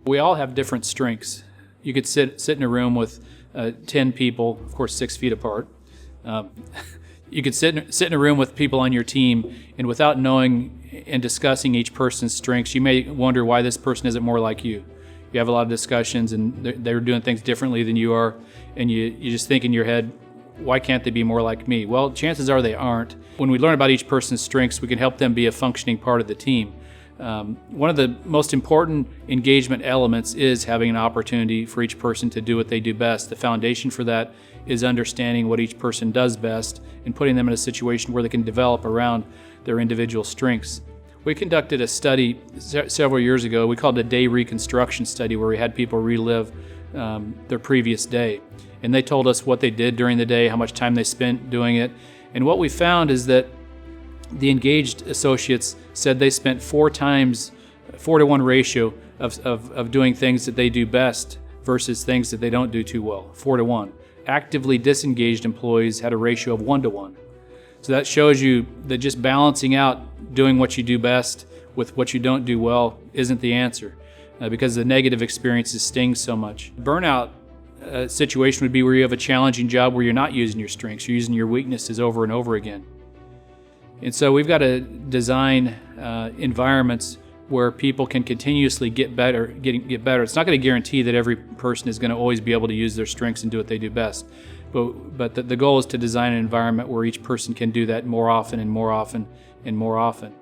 We all have different strengths. You could sit in a room with 10 people, of course 6 feet apart. You could sit in a room with people on your team, and without knowing and discussing each person's strengths, you may wonder why this person isn't more like you. You have a lot of discussions, and they're doing things differently than you are, and you just think in your head, why can't they be more like me? Well, chances are they aren't. When we learn about each person's strengths, we can help them be a functioning part of the team. One of the most important engagement elements is having an opportunity for each person to do what they do best. The foundation for that is understanding what each person does best and putting them in a situation where they can develop around their individual strengths. We conducted a study several years ago. We called it a day reconstruction study, where we had people relive their previous day. And they told us what they did during the day, how much time they spent doing it. And what we found is that the engaged associates said they spent 4 to 1 ratio of doing things that they do best versus things that they don't do too well, 4 to 1. Actively disengaged employees had a ratio of 1 to 1. So that shows you that just balancing out doing what you do best with what you don't do well isn't the answer, because the negative experiences sting so much. Burnout situation would be where you have a challenging job where you're not using your strengths, you're using your weaknesses over and over again. And so we've got to design environments where people can continuously get better. It's not going to guarantee that every person is going to always be able to use their strengths and do what they do best. But the goal is to design an environment where each person can do that more often and more often and more often.